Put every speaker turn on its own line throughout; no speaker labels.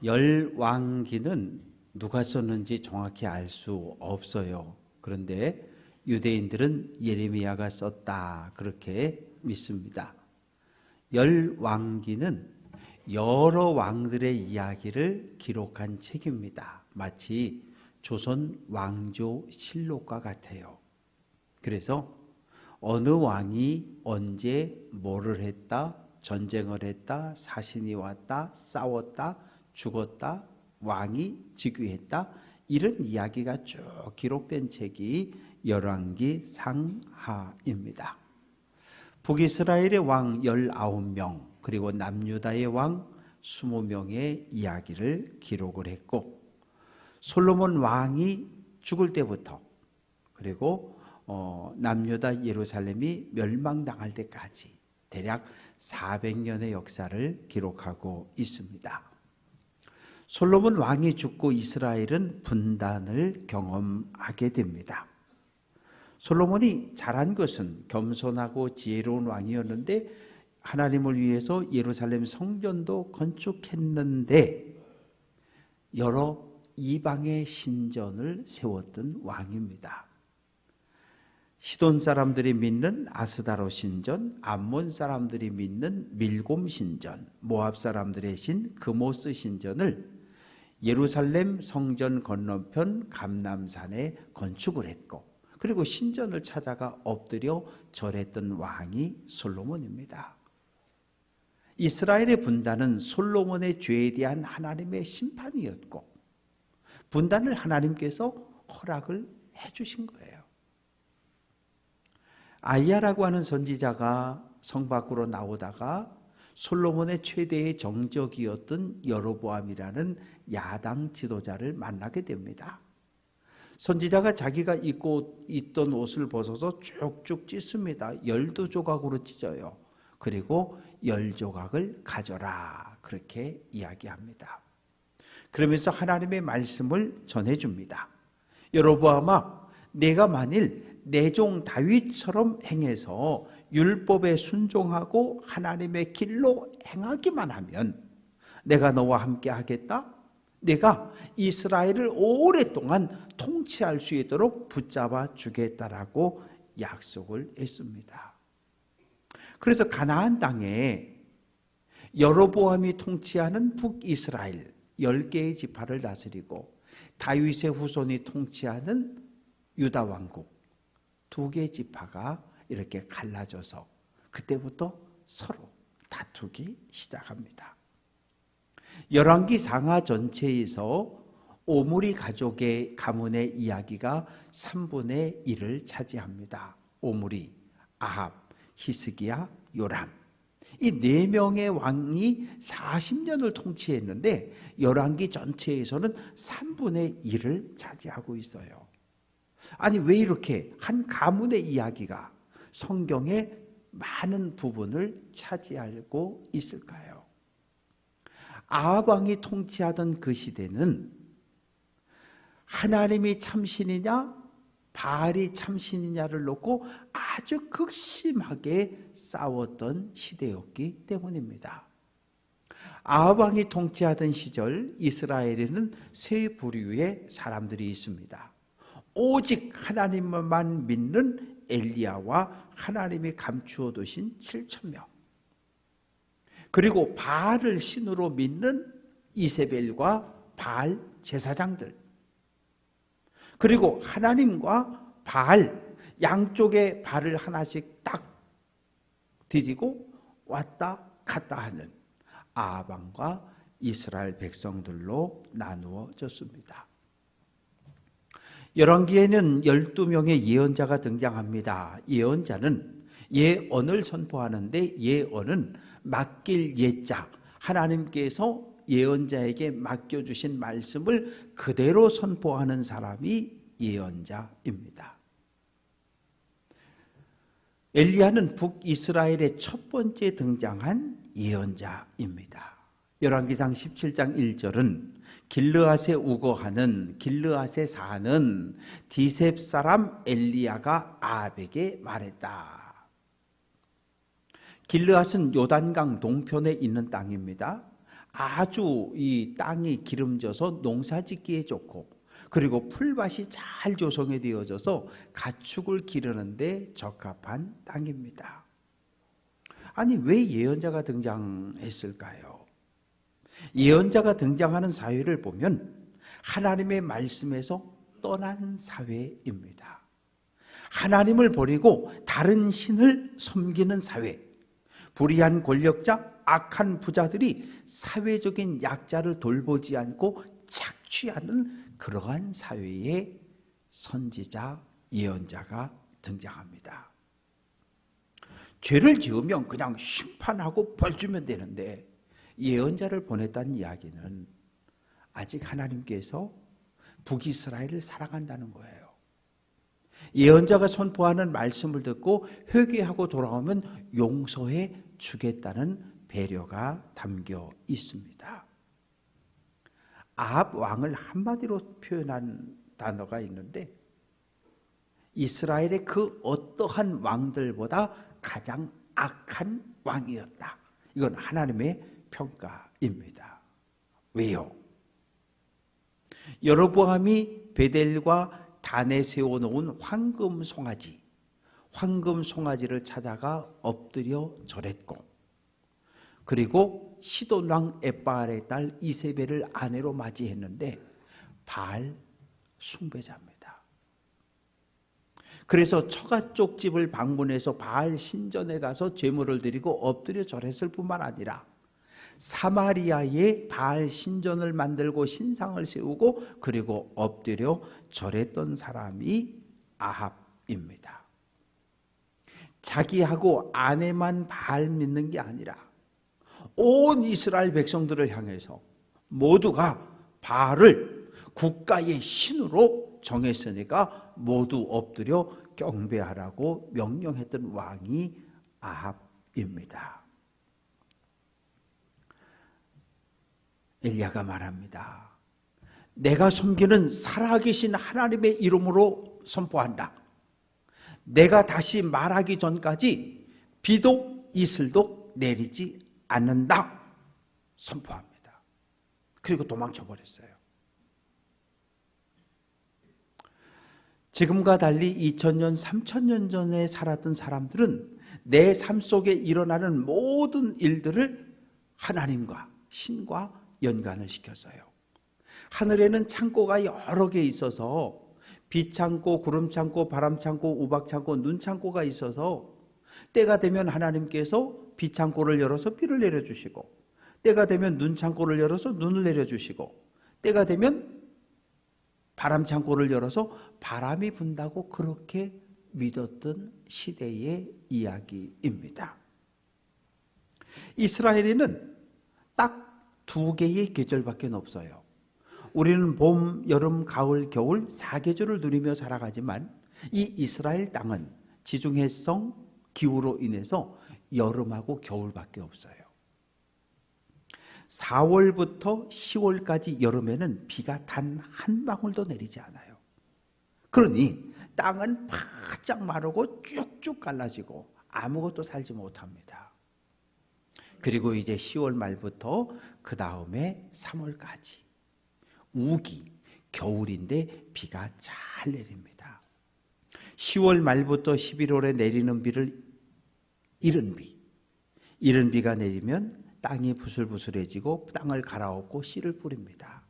열왕기는 누가 썼는지 정확히 알 수 없어요. 그런데 유대인들은 예레미야가 썼다 그렇게 믿습니다. 열왕기는 여러 왕들의 이야기를 기록한 책입니다. 마치 조선 왕조 실록과 같아요. 그래서 어느 왕이 언제 뭐를 했다, 전쟁을 했다, 사신이 왔다, 싸웠다, 죽었다, 왕이 즉위했다, 이런 이야기가 쭉 기록된 책이 열왕기 상하입니다. 북이스라엘의 왕 19명 그리고 남유다의 왕 20명의 이야기를 기록을 했고, 솔로몬 왕이 죽을 때부터 그리고 남유다 예루살렘이 멸망당할 때까지 대략 400년의 역사를 기록하고 있습니다. 솔로몬 왕이 죽고 이스라엘은 분단을 경험하게 됩니다. 솔로몬이 잘한 것은 겸손하고 지혜로운 왕이었는데 하나님을 위해서 예루살렘 성전도 건축했는데 여러 이방의 신전을 세웠던 왕입니다. 시돈 사람들이 믿는 아스다로 신전, 암몬 사람들이 믿는 밀곰 신전, 모압 사람들의 신 그모스 신전을 예루살렘 성전 건너편 감람산에 건축을 했고, 그리고 신전을 찾아가 엎드려 절했던 왕이 솔로몬입니다. 이스라엘의 분단은 솔로몬의 죄에 대한 하나님의 심판이었고, 분단을 하나님께서 허락을 해주신 거예요. 아이야라고 하는 선지자가 성 밖으로 나오다가 솔로몬의 최대의 정적이었던 여로보암이라는 야당 지도자를 만나게 됩니다. 선지자가 자기가 입고 있던 옷을 벗어서 쭉쭉 찢습니다. 12조각으로 찢어요. 그리고 10조각을 가져라 그렇게 이야기합니다. 그러면서 하나님의 말씀을 전해줍니다. 여로보암아, 내가 만일 내 종 다윗처럼 행해서 율법에 순종하고 하나님의 길로 행하기만 하면 내가 너와 함께 하겠다. 내가 이스라엘을 오랫동안 통치할 수 있도록 붙잡아 주겠다라고 약속을 했습니다. 그래서 가나안 땅에 여로보암이 통치하는 북이스라엘 10개의 지파를 다스리고 다윗의 후손이 통치하는 유다 왕국 2개의 지파가 이렇게 갈라져서 그때부터 서로 다투기 시작합니다. 열왕기 상하 전체에서 오므리 가족의 가문의 이야기가 3분의 1을 차지합니다. 오므리, 아합, 히스기야, 요람. 이 4명의 왕이 40년을 통치했는데 열왕기 전체에서는 3분의 1을 차지하고 있어요. 아니, 왜 이렇게 한 가문의 이야기가 성경의 많은 부분을 차지하고 있을까요? 아합 왕이 통치하던 그 시대는 하나님이 참신이냐 바알이 참신이냐를 놓고 아주 극심하게 싸웠던 시대였기 때문입니다. 아합 왕이 통치하던 시절 이스라엘에는 세 부류의 사람들이 있습니다. 오직 하나님만 믿는 엘리야와 하나님이 감추어 두신 7,000명, 그리고 바알을 신으로 믿는 이세벨과 바알 제사장들, 그리고 하나님과 바알 양쪽에 발을 하나씩 딱 디디고 왔다 갔다 하는 아합 왕과 이스라엘 백성들로 나누어졌습니다. 열왕기에는 12명의 예언자가 등장합니다. 예언자는 예언을 선포하는데 예언은 맡길 예자, 하나님께서 예언자에게 맡겨주신 말씀을 그대로 선포하는 사람이 예언자입니다. 엘리야는 북이스라엘의 첫 번째 등장한 예언자입니다. 열왕기상 17장 1절은 길르앗에 우거하는 길르앗에 사는 디셉 사람 엘리야가 아합에게 말했다. 길르앗은 요단강 동편에 있는 땅입니다. 아주 이 땅이 기름져서 농사짓기에 좋고, 그리고 풀밭이 잘 조성이 되어져서 가축을 기르는데 적합한 땅입니다. 아니, 왜 예언자가 등장했을까요? 예언자가 등장하는 사회를 보면 하나님의 말씀에서 떠난 사회입니다. 하나님을 버리고 다른 신을 섬기는 사회, 불의한 권력자, 악한 부자들이 사회적인 약자를 돌보지 않고 착취하는 그러한 사회에 선지자, 예언자가 등장합니다. 죄를 지으면 그냥 심판하고 벌 주면 되는데 예언자를 보냈다는 이야기는 아직 하나님께서 북이스라엘을 사랑한다는 거예요. 예언자가 선포하는 말씀을 듣고 회개하고 돌아오면 용서해 주겠다는 배려가 담겨 있습니다. 아합 왕을 한마디로 표현한 단어가 있는데, 이스라엘의 그 어떠한 왕들보다 가장 악한 왕이었다. 이건 하나님의 평가입니다. 왜요? 여로보암이 베델과 단에 세워놓은 황금 송아지를 찾아가 엎드려 절했고, 그리고 시돈 왕 엣바알의 딸 이세벨을 아내로 맞이했는데 바알 숭배자입니다. 그래서 처가 쪽 집을 방문해서 바알 신전에 가서 제물을 드리고 엎드려 절했을 뿐만 아니라 사마리아에 바알 신전을 만들고 신상을 세우고 그리고 엎드려 절했던 사람이 아합입니다. 자기하고 아내만 바알 믿는 게 아니라 온 이스라엘 백성들을 향해서 모두가 바알을 국가의 신으로 정했으니까 모두 엎드려 경배하라고 명령했던 왕이 아합입니다. 엘리야가 말합니다. 내가 섬기는 살아계신 하나님의 이름으로 선포한다. 내가 다시 말하기 전까지 비도 이슬도 내리지 않는다. 선포합니다. 그리고 도망쳐 버렸어요. 지금과 달리 2000년, 3000년 전에 살았던 사람들은 내 삶 속에 일어나는 모든 일들을 하나님과 신과 연관을 시켰어요. 하늘에는 창고가 여러 개 있어서 비 창고, 구름 창고, 바람 창고, 우박 창고, 눈 창고가 있어서 때가 되면 하나님께서 비 창고를 열어서 비를 내려주시고, 때가 되면 눈 창고를 열어서 눈을 내려주시고, 때가 되면 바람 창고를 열어서 바람이 분다고 그렇게 믿었던 시대의 이야기입니다. 이스라엘에는 딱 2개의 계절밖에 없어요. 우리는 봄, 여름, 가을, 겨울 4계절을 누리며 살아가지만 이 이스라엘 땅은 지중해성 기후로 인해서 여름하고 겨울밖에 없어요. 4월부터 10월까지 여름에는 비가 단 한 방울도 내리지 않아요. 그러니 땅은 바짝 마르고 쭉쭉 갈라지고 아무것도 살지 못합니다. 그리고 이제 10월 말부터 그 다음에 3월까지 우기, 겨울인데 비가 잘 내립니다. 10월 말부터 11월에 내리는 비를 이른 비가 내리면 땅이 부슬부슬해지고 땅을 갈아엎고 씨를 뿌립니다.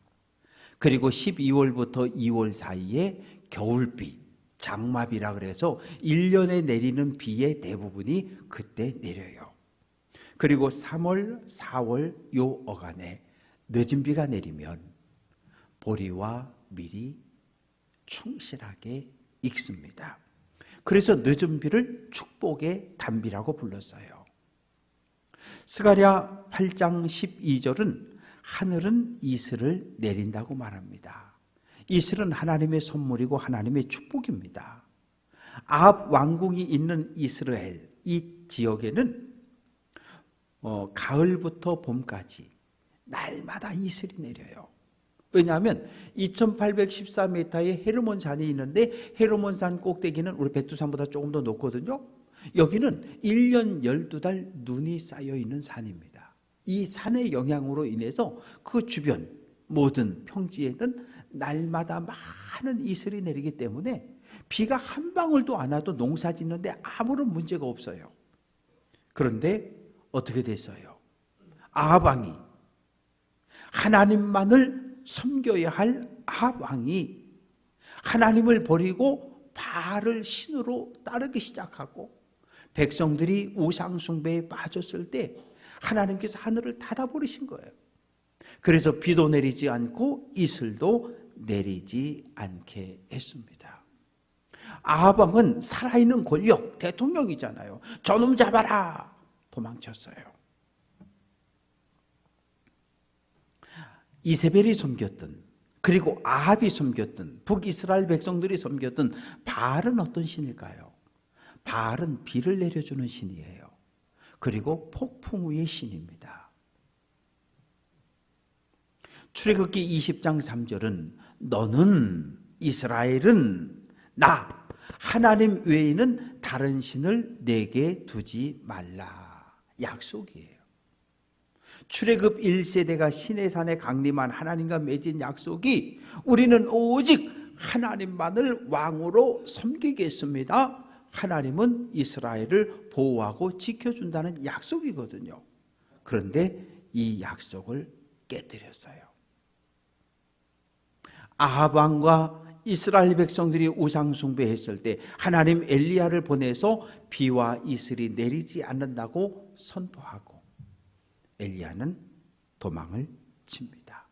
그리고 12월부터 2월 사이에 겨울비, 장마비라 그래서 1년에 내리는 비의 대부분이 그때 내려요. 그리고 3월, 4월 요 어간에 늦은 비가 내리면 보리와 밀이 충실하게 익습니다. 그래서 늦은 비를 축복의 단비라고 불렀어요. 스가랴 8장 12절은 하늘은 이슬을 내린다고 말합니다. 이슬은 하나님의 선물이고 하나님의 축복입니다. 아합 왕궁이 있는 이스라엘 이 지역에는 가을부터 봄까지 날마다 이슬이 내려요. 왜냐하면 2814m의 헤르몬 산이 있는데 헤르몬 산 꼭대기는 우리 백두산보다 조금 더 높거든요. 여기는 1년 12달 눈이 쌓여 있는 산입니다. 이 산의 영향으로 인해서 그 주변 모든 평지에는 날마다 많은 이슬이 내리기 때문에 비가 한 방울도 안 와도 농사 짓는데 아무런 문제가 없어요. 그런데 어떻게 됐어요? 아합 왕이, 하나님만을 섬겨야 할 아합 왕이 하나님을 버리고 바알을 신으로 따르기 시작하고 백성들이 우상 숭배에 빠졌을 때 하나님께서 하늘을 닫아버리신 거예요. 그래서 비도 내리지 않고 이슬도 내리지 않게 했습니다. 아합 왕은 살아있는 권력, 대통령이잖아요. 저놈 잡아라! 도망쳤어요. 이세벨이 섬겼던, 그리고 아합이 섬겼던, 북이스라엘 백성들이 섬겼던 바알은 어떤 신일까요? 바알은 비를 내려주는 신이에요. 그리고 폭풍 우의 신입니다. 출애굽기 20장 3절은 너는 이스라엘은 나 하나님 외에는 다른 신을 내게 두지 말라. 약속이에요. 출애굽 1세대가 시내산에 강림한 하나님과 맺은 약속이 우리는 오직 하나님만을 왕으로 섬기겠습니다. 하나님은 이스라엘을 보호하고 지켜준다는 약속이거든요. 그런데 이 약속을 깨뜨렸어요. 아합 왕과 이스라엘 백성들이 우상 숭배했을 때 하나님 엘리야를 보내서 비와 이슬이 내리지 않는다고 선포하고 엘리야는 도망을 칩니다.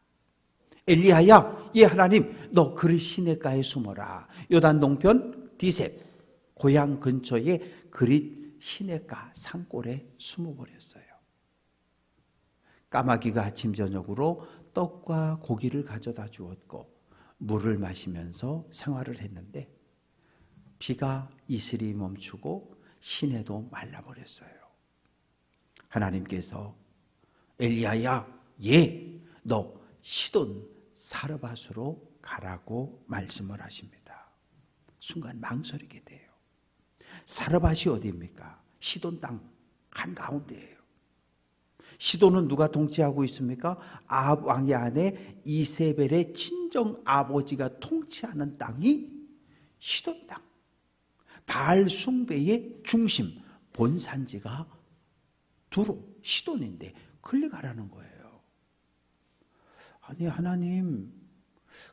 엘리야야, 예 하나님, 너 그리 시내가에 숨어라. 요단 동편 디셉 고향 근처에 그리 시내가 산골에 숨어버렸어요. 까마귀가 아침 저녁으로 떡과 고기를 가져다 주었고 물을 마시면서 생활을 했는데 비가 이슬이 멈추고 시내도 말라버렸어요. 하나님께서 엘리야야, 예, 너 시돈 사르밧으로 가라고 말씀을 하십니다. 순간 망설이게 돼요. 사르밧이 어디입니까? 시돈 땅 한가운데예요. 시돈은 누가 통치하고 있습니까? 아합 왕의 아내 이세벨의 친정 아버지가 통치하는 땅이 시돈 땅. 바알 숭배의 중심, 본산지가 두로 시돈인데 거기 가라는 거예요. 아니 하나님,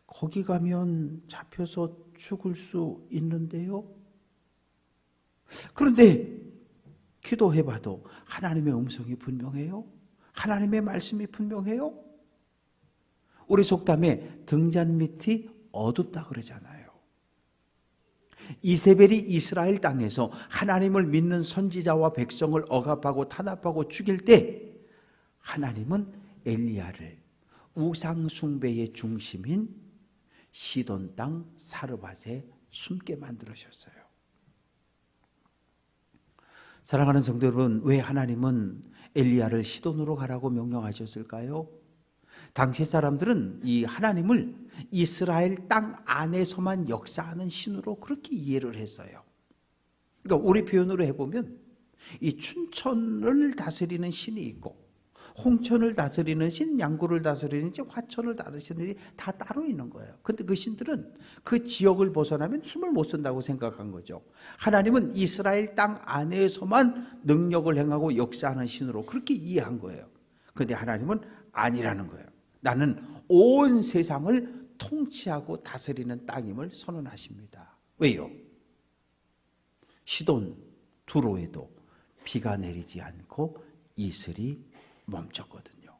거기 가면 잡혀서 죽을 수 있는데요? 그런데 기도해봐도 하나님의 음성이 분명해요? 하나님의 말씀이 분명해요? 우리 속담에 등잔 밑이 어둡다 그러잖아요. 이세벨이 이스라엘 땅에서 하나님을 믿는 선지자와 백성을 억압하고 탄압하고 죽일 때 하나님은 엘리야를 우상 숭배의 중심인 시돈 땅 사르밧에 숨게 만들으셨어요. 사랑하는 성도 여러분, 왜 하나님은 엘리야를 시돈으로 가라고 명령하셨을까요? 당시 사람들은 이 하나님을 이스라엘 땅 안에서만 역사하는 신으로 그렇게 이해를 했어요. 그러니까 우리 표현으로 해보면 이 춘천을 다스리는 신이 있고 홍천을 다스리는 신, 양구를 다스리는 신, 화천을 다스리는 신 다 따로 있는 거예요. 그런데 그 신들은 그 지역을 벗어나면 힘을 못 쓴다고 생각한 거죠. 하나님은 이스라엘 땅 안에서만 능력을 행하고 역사하는 신으로 그렇게 이해한 거예요. 그런데 하나님은 아니라는 거예요. 나는 온 세상을 통치하고 다스리는 땅임을 선언하십니다. 왜요? 시돈, 두로에도 비가 내리지 않고 이슬이 멈췄거든요.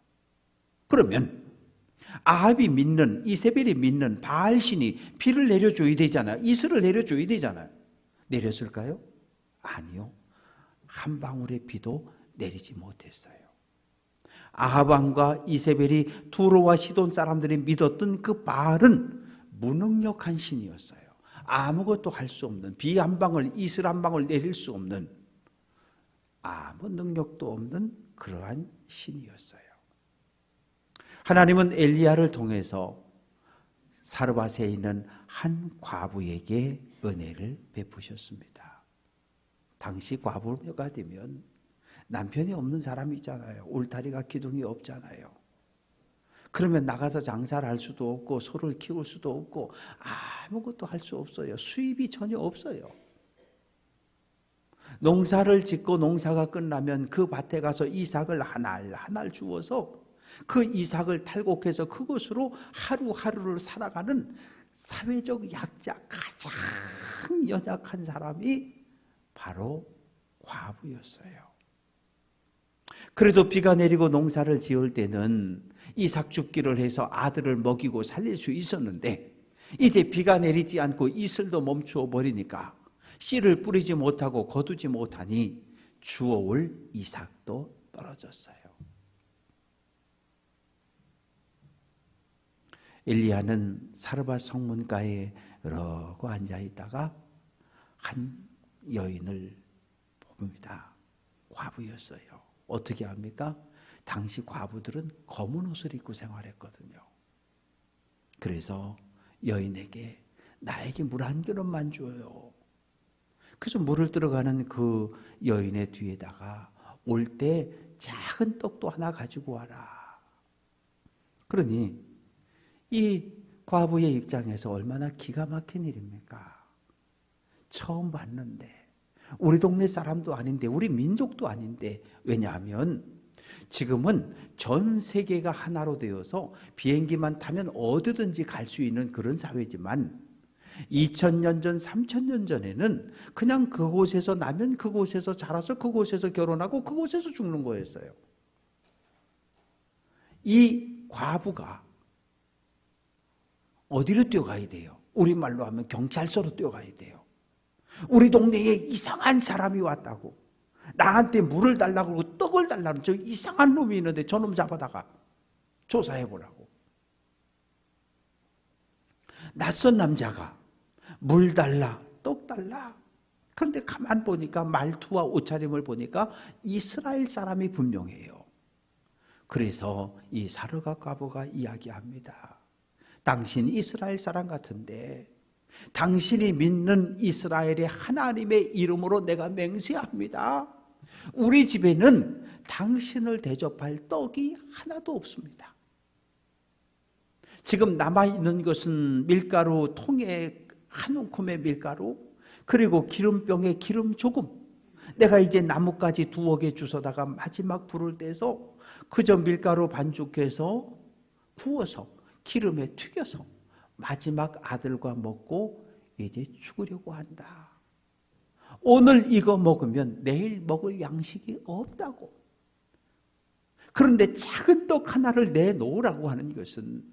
그러면 아합이 믿는, 이세벨이 믿는 바알신이 비를 내려줘야 되잖아요. 이슬을 내려줘야 되잖아요. 내렸을까요? 아니요. 한 방울의 비도 내리지 못했어요. 아합 왕과 이세벨이 두로와 시돈 사람들이 믿었던 그 바알은 무능력한 신이었어요. 아무것도 할 수 없는, 비 한 방울, 이슬 한 방울 내릴 수 없는, 아무 능력도 없는 그러한 신이었어요. 하나님은 엘리야를 통해서 사르밧에 있는 한 과부에게 은혜를 베푸셨습니다. 당시 과부가 되면 남편이 없는 사람이 있잖아요. 울타리가 기둥이 없잖아요. 그러면 나가서 장사를 할 수도 없고 소를 키울 수도 없고 아무것도 할 수 없어요. 수입이 전혀 없어요. 농사를 짓고 농사가 끝나면 그 밭에 가서 이삭을 한 알 한 알 주워서 그 이삭을 탈곡해서 그것으로 하루하루를 살아가는 사회적 약자, 가장 연약한 사람이 바로 과부였어요. 그래도 비가 내리고 농사를 지을 때는 이삭 줍기를 해서 아들을 먹이고 살릴 수 있었는데, 이제 비가 내리지 않고 이슬도 멈추어 버리니까 씨를 뿌리지 못하고 거두지 못하니 주워올 이삭도 떨어졌어요. 엘리야는 사르밧 성문가에 이러고 앉아 있다가 한 여인을 봅니다. 과부였어요. 어떻게 합니까? 당시 과부들은 검은 옷을 입고 생활했거든요. 그래서 여인에게 나에게 물 한 그릇만 줘요. 그래서 물을 들어가는 그 여인의 뒤에다가 올 때 작은 떡도 하나 가지고 와라. 그러니 이 과부의 입장에서 얼마나 기가 막힌 일입니까? 처음 봤는데, 우리 동네 사람도 아닌데, 우리 민족도 아닌데, 왜냐하면 지금은 전 세계가 하나로 되어서 비행기만 타면 어디든지 갈 수 있는 그런 사회지만 2000년 전, 3000년 전에는 그냥 그곳에서 나면 그곳에서 자라서 그곳에서 결혼하고 그곳에서 죽는 거였어요. 이 과부가 어디로 뛰어가야 돼요? 우리말로 하면 경찰서로 뛰어가야 돼요. 우리 동네에 이상한 사람이 왔다고, 나한테 물을 달라고 그러고 떡을 달라는 저 이상한 놈이 있는데 저 놈 잡아다가 조사해 보라고. 낯선 남자가 물 달라, 떡 달라. 그런데 가만 보니까 말투와 옷차림을 보니까 이스라엘 사람이 분명해요. 그래서 이 사르밧 과부가 이야기합니다. 당신 이스라엘 사람 같은데 당신이 믿는 이스라엘의 하나님의 이름으로 내가 맹세합니다. 우리 집에는 당신을 대접할 떡이 하나도 없습니다. 지금 남아있는 것은 밀가루 통에 한 움큼의 밀가루, 그리고 기름병에 기름 조금. 내가 이제 나뭇가지 2개 주워다가 마지막 불을 떼서 그저 밀가루 반죽해서 구워서 기름에 튀겨서 마지막 아들과 먹고 이제 죽으려고 한다. 오늘 이거 먹으면 내일 먹을 양식이 없다고. 그런데 작은 떡 하나를 내놓으라고 하는 것은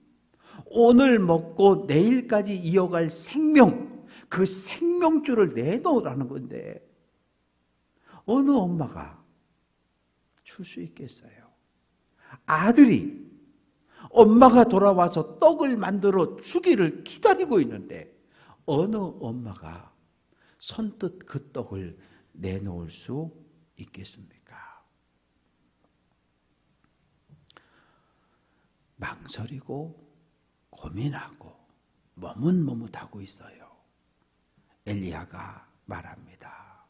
오늘 먹고 내일까지 이어갈 생명, 그 생명줄을 내놓으라는 건데 어느 엄마가 줄 수 있겠어요? 아들이 엄마가 돌아와서 떡을 만들어 주기를 기다리고 있는데 어느 엄마가 선뜻 그 떡을 내놓을 수 있겠습니까? 망설이고 고민하고 머뭇머뭇하고 있어요. 엘리야가 말합니다.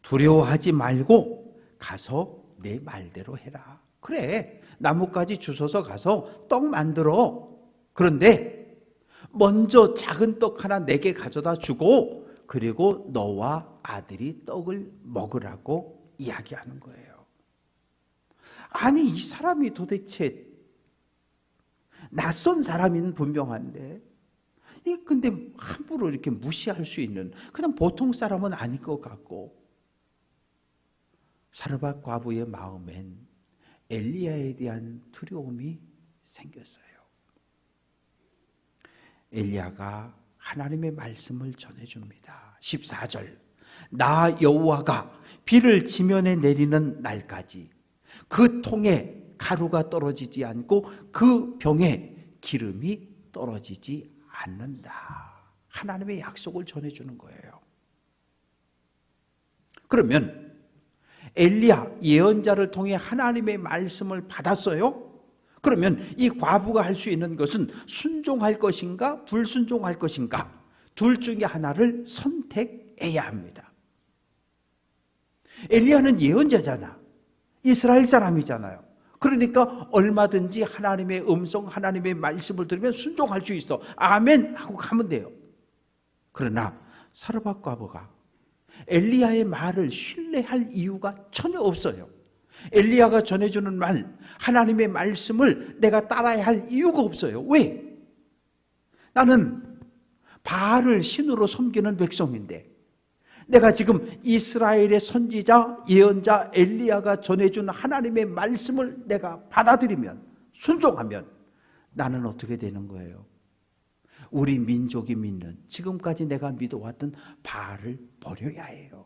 두려워하지 말고 가서 내 말대로 해라. 그래, 나뭇가지 주워서 가서 떡 만들어. 그런데 먼저 작은 떡 하나 내게 가져다 주고 그리고 너와 아들이 떡을 먹으라고 이야기하는 거예요. 아니, 이 사람이 도대체 낯선 사람인 분명한데 근데 함부로 이렇게 무시할 수 있는 그냥 보통 사람은 아닐 것 같고, 사르밧 과부의 마음엔 엘리야에 대한 두려움이 생겼어요. 엘리야가 하나님의 말씀을 전해줍니다. 14절, 나 여호와가 비를 지면에 내리는 날까지 그 통에 가루가 떨어지지 않고 그 병에 기름이 떨어지지 않는다. 하나님의 약속을 전해주는 거예요. 그러면 엘리야 예언자를 통해 하나님의 말씀을 받았어요. 그러면 이 과부가 할 수 있는 것은 순종할 것인가 불순종할 것인가, 둘 중에 하나를 선택해야 합니다. 엘리야는 예언자잖아. 이스라엘 사람이잖아요. 그러니까 얼마든지 하나님의 음성, 하나님의 말씀을 들으면 순종할 수 있어. 아멘 하고 가면 돼요. 그러나 사르밧 과부가 엘리야의 말을 신뢰할 이유가 전혀 없어요. 엘리야가 전해주는 말, 하나님의 말씀을 내가 따라야 할 이유가 없어요. 왜? 나는 바알을 신으로 섬기는 백성인데, 내가 지금 이스라엘의 선지자, 예언자 엘리야가 전해준 하나님의 말씀을 내가 받아들이면, 순종하면 나는 어떻게 되는 거예요? 우리 민족이 믿는, 지금까지 내가 믿어왔던 바알을 버려야 해요.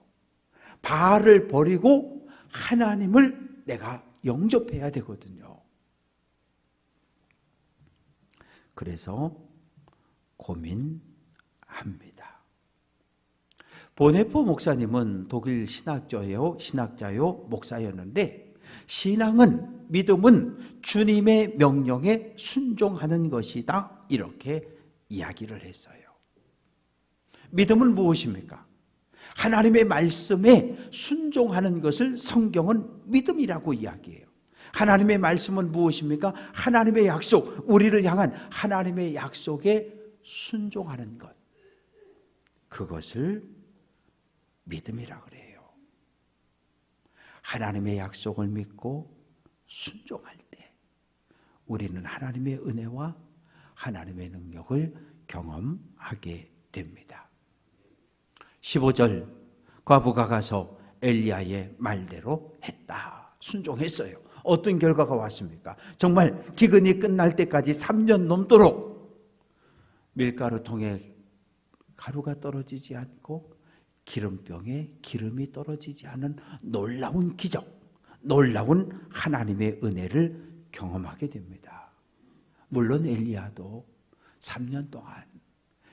바알을 버리고 하나님을 내가 영접해야 되거든요. 그래서 고민합니다. 보네포 목사님은 독일 신학자요, 목사였는데, 신앙은, 믿음은 주님의 명령에 순종하는 것이다, 이렇게 이야기를 했어요. 믿음은 무엇입니까? 하나님의 말씀에 순종하는 것을 성경은 믿음이라고 이야기해요. 하나님의 말씀은 무엇입니까? 하나님의 약속, 우리를 향한 하나님의 약속에 순종하는 것, 그것을 믿음이라 그래요. 하나님의 약속을 믿고 순종할 때 우리는 하나님의 은혜와 하나님의 능력을 경험하게 됩니다. 15절, 과부가 가서 엘리야의 말대로 했다. 순종했어요. 어떤 결과가 왔습니까? 정말 기근이 끝날 때까지 3년 넘도록 밀가루통에 가루가 떨어지지 않고 기름병에 기름이 떨어지지 않은 놀라운 기적, 놀라운 하나님의 은혜를 경험하게 됩니다. 물론 엘리야도 3년 동안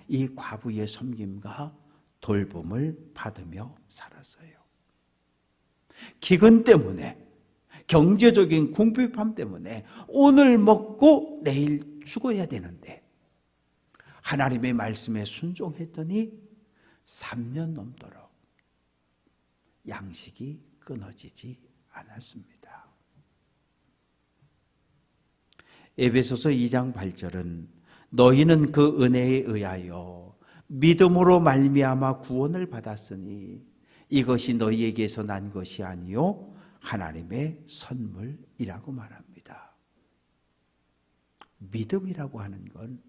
이 과부의 섬김과 돌봄을 받으며 살았어요. 기근 때문에, 경제적인 궁핍함 때문에 오늘 먹고 내일 죽어야 되는데 하나님의 말씀에 순종했더니 3년 넘도록 양식이 끊어지지 않았습니다. 에베소서 2장 8절은 너희는 그 은혜에 의하여 믿음으로 말미암아 구원을 받았으니 이것이 너희에게서 난 것이 아니요 하나님의 선물이라고 말합니다. 믿음이라고 하는 건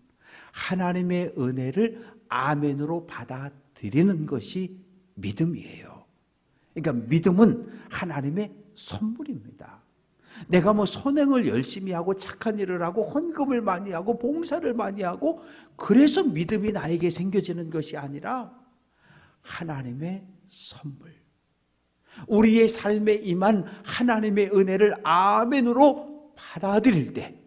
하나님의 은혜를 아멘으로 받아들이는 것이 믿음이에요. 그러니까 믿음은 하나님의 선물입니다. 내가 뭐 선행을 열심히 하고 착한 일을 하고 헌금을 많이 하고 봉사를 많이 하고 그래서 믿음이 나에게 생겨지는 것이 아니라 하나님의 선물, 우리의 삶에 임한 하나님의 은혜를 아멘으로 받아들일 때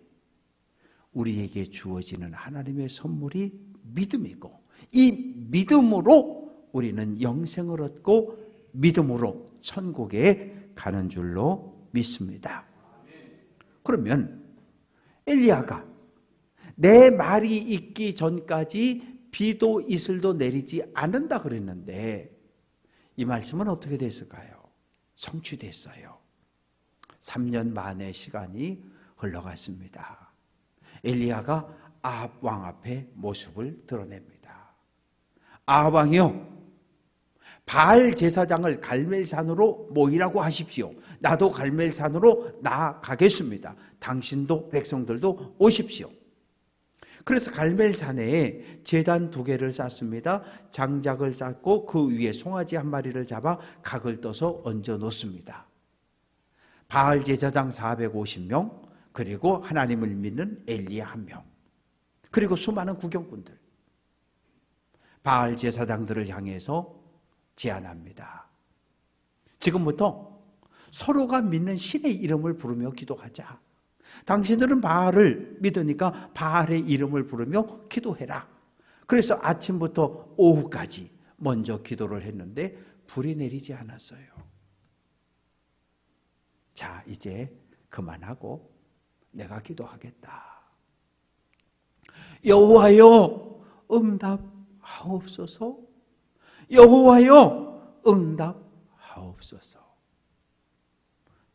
우리에게 주어지는 하나님의 선물이 믿음이고, 이 믿음으로 우리는 영생을 얻고 믿음으로 천국에 가는 줄로 믿습니다. 그러면 엘리야가 내 말이 있기 전까지 비도 이슬도 내리지 않는다 그랬는데 이 말씀은 어떻게 됐을까요? 성취됐어요. 3년 만의 시간이 흘러갔습니다. 엘리야가 아합 왕 앞에 모습을 드러냅니다. 아합 왕이요, 바알 제사장을 갈멜산으로 모이라고 하십시오. 나도 갈멜산으로 나아가겠습니다. 당신도 백성들도 오십시오. 그래서 갈멜산에 제단 2개를 쌓습니다. 장작을 쌓고 그 위에 송아지 한 마리를 잡아 각을 떠서 얹어 놓습니다. 바알 제사장 450명, 그리고 하나님을 믿는 엘리야 1명, 그리고 수많은 구경꾼들, 바알 제사장들을 향해서 제안합니다. 지금부터 서로가 믿는 신의 이름을 부르며 기도하자. 당신들은 바알을 믿으니까 바알의 이름을 부르며 기도해라. 그래서 아침부터 오후까지 먼저 기도를 했는데 불이 내리지 않았어요. 자, 이제 그만하고 내가 기도하겠다. 여호와여 응답하옵소서. 여호와여 응답하옵소서.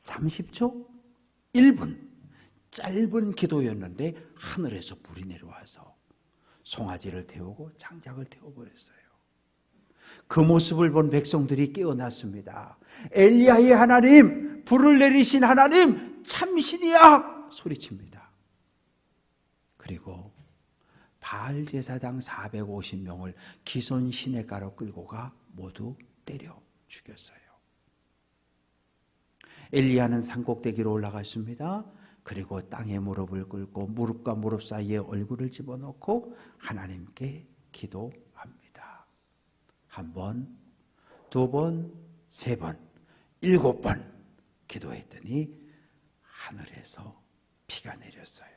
30초? 1분. 짧은 기도였는데 하늘에서 불이 내려와서 송아지를 태우고 장작을 태워버렸어요. 그 모습을 본 백성들이 깨어났습니다. 엘리야의 하나님, 불을 내리신 하나님, 참신이야! 소리칩니다. 그리고 바알 제사장 450명을 기손 시내가로 끌고 가 모두 때려 죽였어요. 엘리야는 산꼭대기로 올라갔습니다. 그리고 땅에 무릎을 꿇고 무릎과 무릎 사이에 얼굴을 집어넣고 하나님께 기도합니다. 1번, 2번, 3번, 7번 기도했더니 하늘에서 비가 내렸어요.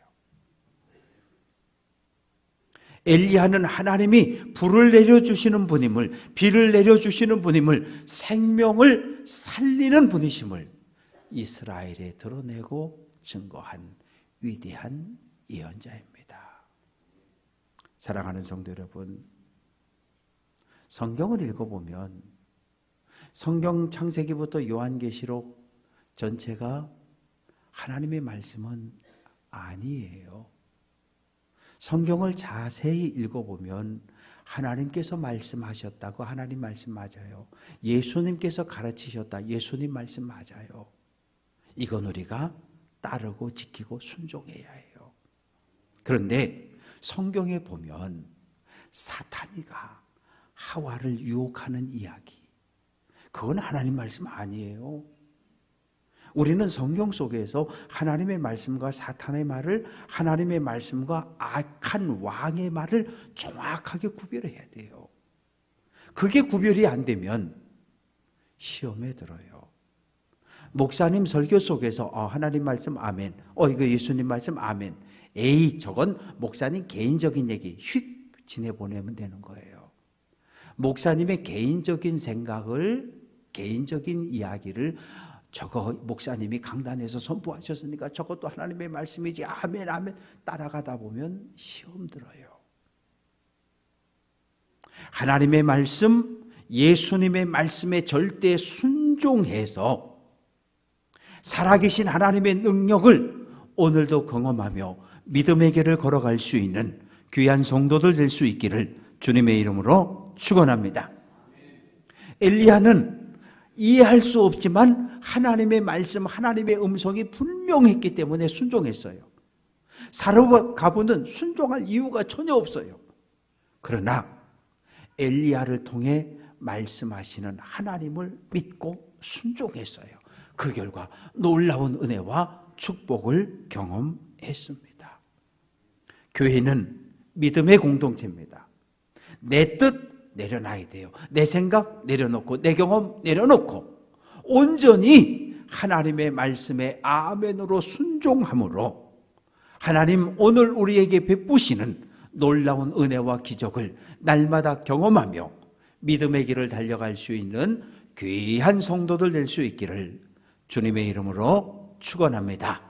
엘리야는 하나님이 불을 내려주시는 분임을, 비를 내려주시는 분임을, 생명을 살리는 분이심을 이스라엘에 드러내고 증거한 위대한 예언자입니다. 사랑하는 성도 여러분, 성경을 읽어보면 성경 창세기부터 요한계시록 전체가 하나님의 말씀은 아니에요. 성경을 자세히 읽어보면 하나님께서 말씀하셨다고 하나님 말씀 맞아요. 예수님께서 가르치셨다. 예수님 말씀 맞아요. 이건 우리가 따르고 지키고 순종해야 해요. 그런데 성경에 보면 사탄이가 하와를 유혹하는 이야기, 그건 하나님 말씀 아니에요. 우리는 성경 속에서 하나님의 말씀과 사탄의 말을, 하나님의 말씀과 악한 왕의 말을 정확하게 구별해야 돼요. 그게 구별이 안 되면 시험에 들어요. 목사님 설교 속에서 하나님 말씀 아멘, 이거 예수님 말씀 아멘, 에이 저건 목사님 개인적인 얘기 휙 지내보내면 되는 거예요. 목사님의 개인적인 생각을, 개인적인 이야기를 저거 목사님이 강단에서 선포하셨으니까 저것도 하나님의 말씀이지 아멘 아멘 따라가다 보면 시험 들어요. 하나님의 말씀, 예수님의 말씀에 절대 순종해서 살아계신 하나님의 능력을 오늘도 경험하며 믿음의 길을 걸어갈 수 있는 귀한 성도들 될 수 있기를 주님의 이름으로 축원합니다. 엘리야는 이해할 수 없지만 하나님의 말씀, 하나님의 음성이 분명했기 때문에 순종했어요. 사르가본은 순종할 이유가 전혀 없어요. 그러나 엘리야를 통해 말씀하시는 하나님을 믿고 순종했어요. 그 결과 놀라운 은혜와 축복을 경험했습니다. 교회는 믿음의 공동체입니다. 내 뜻 내려놔야 돼요. 내 생각 내려놓고 내 경험 내려놓고 온전히 하나님의 말씀에 아멘으로 순종함으로 하나님 오늘 우리에게 베푸시는 놀라운 은혜와 기적을 날마다 경험하며 믿음의 길을 달려갈 수 있는 귀한 성도들 될 수 있기를 주님의 이름으로 축원합니다.